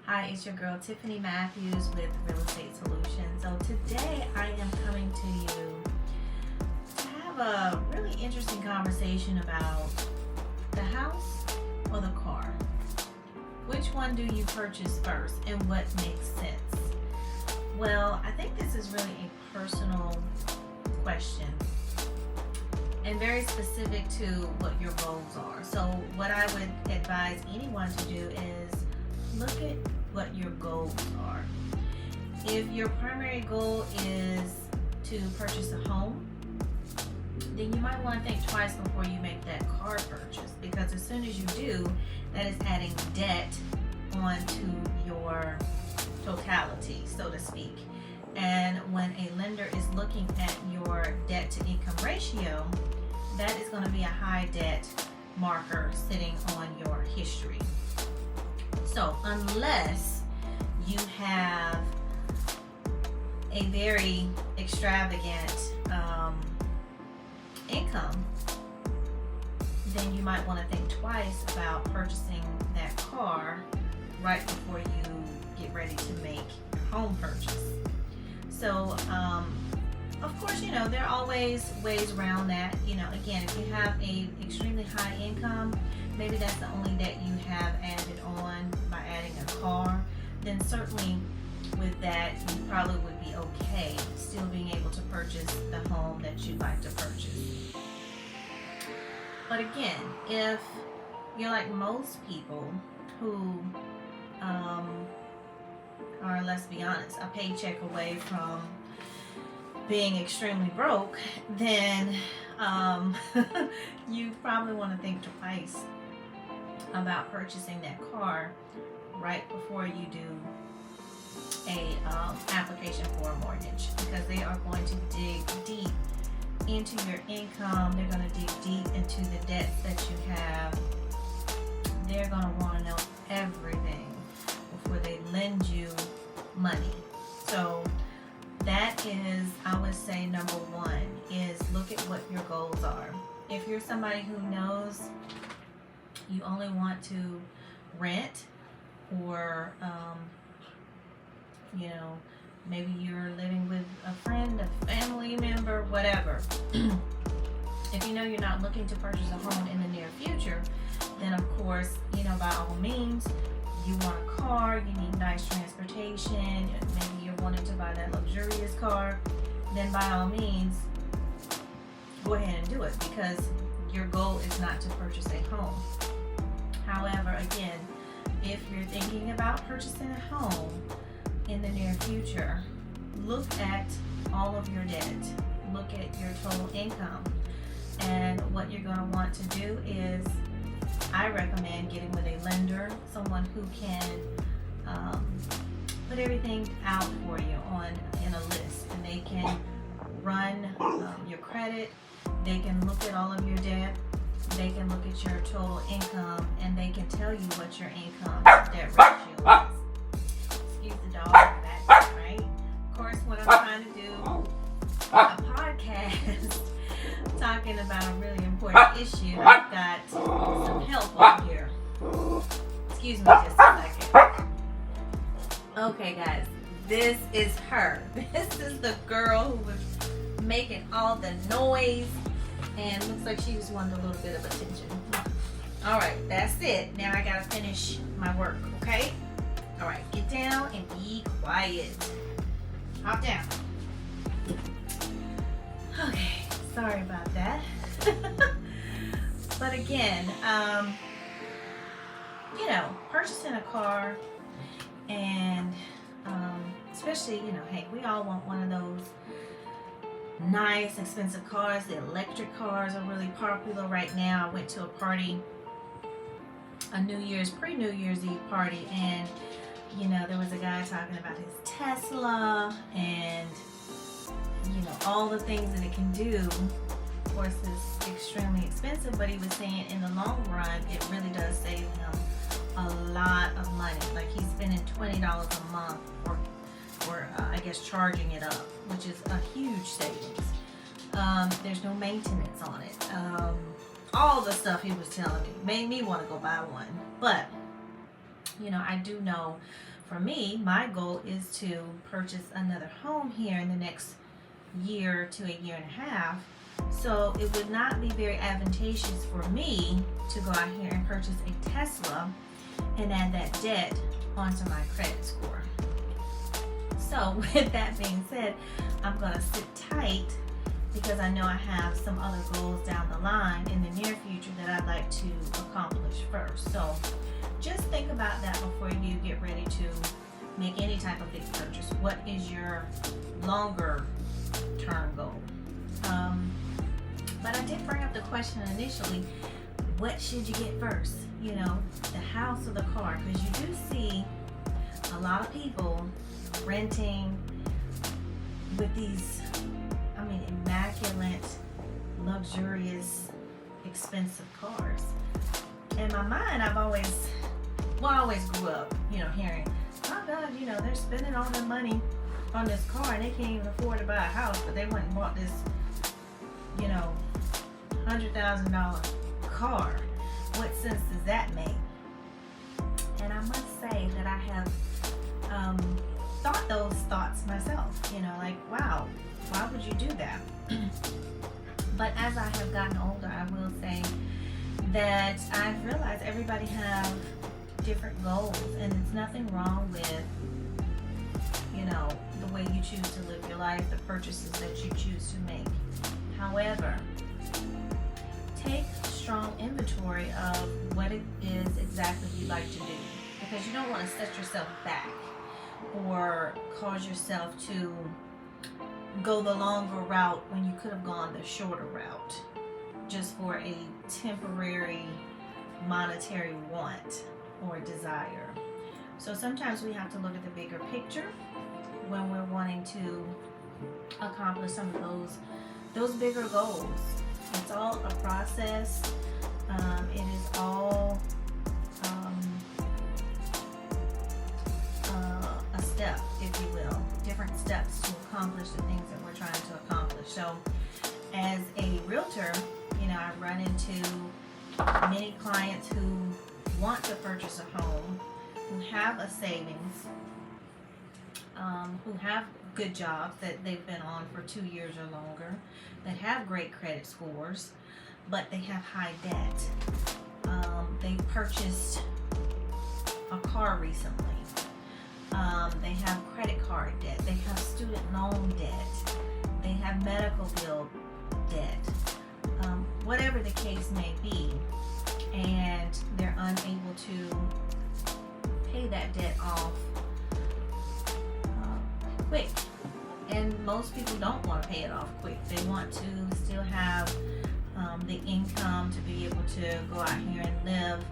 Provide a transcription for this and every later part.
Hi, it's your girl Tiffany Matthews with Real Estate Solutions. So today I am coming to you to have a really interesting conversation about the house or the car. Which one do you purchase first and what makes sense? Well, I think this is really a personal question and very specific to what your goals are. So what I would advise anyone to do is look at what your goals are. If your primary goal is to purchase a home, then you might want to think twice before you make that car purchase, because as soon as you do, that is adding debt onto your totality, so to speak. And when a lender is looking at your debt to income ratio, that is going to be a high debt marker sitting on your history. So unless you have a very extravagant income, then you might want to think twice about purchasing that car right before you get ready to make your home purchase. So of course, there are always ways around that. Again, if you have a extremely high income, maybe that's the only debt you have added on by adding a car, then certainly with that, you probably would be okay still being able to purchase the home that you'd like to purchase. But again, if you're like most people who are, let's be honest, a paycheck away from being extremely broke, then you probably want to think twice about purchasing that car right before you do a application for a mortgage, because they are going to dig deep into your income. They're going to dig deep into the debts that you have. They're going to want to know everything before they lend you money. So that is, I would say, number one, is look at what your goals are. If you're somebody who knows you only want to rent, or maybe you're living with a friend, a family member, whatever. If you know you're not looking to purchase a home in the near future, then of course, by all means, you want a car, you need nice transportation, maybe you're wanting to buy that luxurious car, then by all means, go ahead and do it, because your goal is not to purchase a home. However, again, if you're thinking about purchasing a home in the near future, look at all of your debt, look at your total income, and what you're going to want to do is, I recommend getting with a lender, someone who can put everything out for you in a list, and they can run your credit, they can look at all of your debt, they can look at your total income, and they can tell you what your income debt ratio is. Excuse the dog in the background, right? Of course, when I'm trying to do a podcast talking about a really important issue, I've got some help over here. Excuse me just a second. Okay, guys, this is her. This is the girl who was making all the noise, and looks like she just wanted a little bit of attention. All right, that's it. Now I gotta finish my work, okay? All right, get down and be quiet. Hop down. Okay, sorry about that. But again, purchasing a car, and especially, hey, we all want one of those nice, expensive cars. The electric cars are really popular right now. I went to a party, a pre-New Year's Eve party, and there was a guy talking about his Tesla and all the things that it can do. Of course, it's extremely expensive, but he was saying in the long run, it really does save him a lot of money. Like, he's spending $20 a month for I guess charging it up, which is a huge savings. There's no maintenance on it. All the stuff he was telling me made me want to go buy one. But I do know for me, my goal is to purchase another home here in the next year to a year and a half. So it would not be very advantageous for me to go out here and purchase a Tesla and add that debt onto my credit score. So with that being said, I'm going to sit tight because I know I have some other goals down the line in the near future that I'd like to accomplish first. So just think about that before you get ready to make any type of big purchase. What is your longer term goal? But I did bring up the question initially, what should you get first? The house or the car? Because you do see a lot of people renting with these, immaculate, luxurious, expensive cars. In my mind, I always grew up, hearing, oh God, they're spending all their money on this car and they can't even afford to buy a house, but they went and bought this, $100,000 car. What sense does that make? And I must say that I have thought those thoughts myself, wow, why would you do that? But as I have gotten older, I will say that I've realized everybody have different goals, and it's nothing wrong with, the way you choose to live your life, the purchases that you choose to make. However, take strong inventory of what it is exactly you'd like to do, because you don't want to set yourself back or cause yourself to go the longer route when you could have gone the shorter route just for a temporary monetary want or desire. So sometimes we have to look at the bigger picture when we're wanting to accomplish some of those bigger goals. It's all a process. It is all a step, if you will, different steps to accomplish the things that we're trying to accomplish. So as a realtor, I run into many clients who want to purchase a home, who have a savings, who have good jobs that they've been on for 2 years or longer, that have great credit scores, but they have high debt. They purchased a car recently. They have credit card debt. They have student loan debt. They have medical bill debt. Whatever the case may be, and they're unable to pay that debt off quick. And most people don't want to pay it off quick. They want to still have the income to be able to go out here and live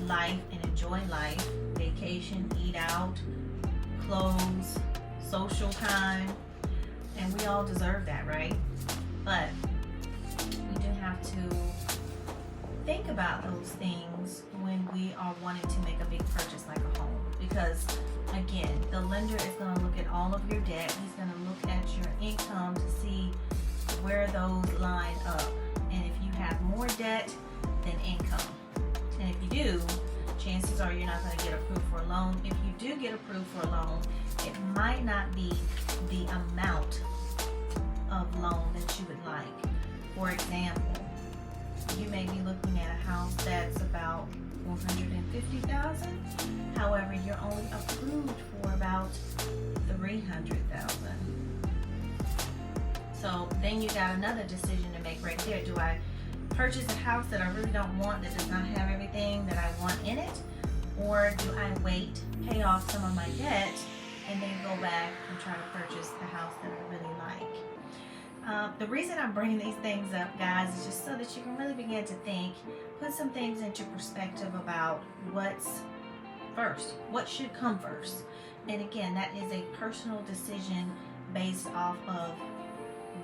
life and enjoy life, vacation, eat out, clothes, social time, and we all deserve that, right? But we do have to think about those things when we are wanting to make a big purchase like a home, because again, the lender is going to look at all of your debt. He's going to look at your income to see where those line up, and if you have more debt than income, and if you do, chances are you're not going to get approved for a loan. If you do get approved for a loan, it might not be the amount of loan that you would like. For example, you may be looking at a house that's about $450,000. However, you're only approved for about $300,000. So then you got another decision to make right there. Do I purchase a house that I really don't want, that does not have everything that I want in it? Or do I wait, pay off some of my debt, and then go back and try to purchase the house that I really like? The reason I'm bringing these things up, guys, is just so that you can really begin to think, put some things into perspective about what's first, what should come first. And again, that is a personal decision based off of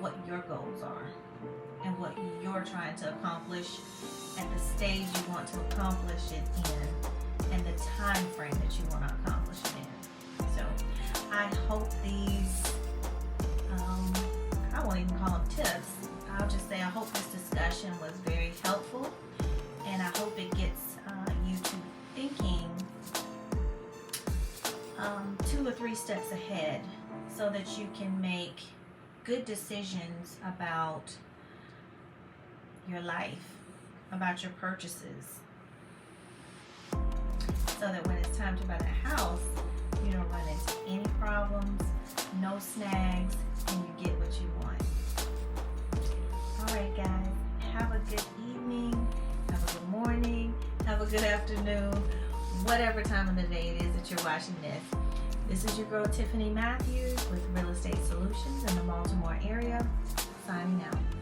what your goals are and what you're trying to accomplish at the stage you want to accomplish it in, and the time frame that you want to accomplish it in. So I hope these, I won't even call them tips, I'll just say I hope this discussion was very helpful, and I hope it gets you to thinking 2 or 3 steps ahead so that you can make good decisions about your life, about your purchases, so that when it's time to buy the house, you don't run into any problems, no snags, and you get what you want. Alright guys, have a good evening, have a good morning, have a good afternoon, whatever time of the day it is that you're watching this. This is your girl Tiffany Matthews with Real Estate Solutions in the Baltimore area, signing out.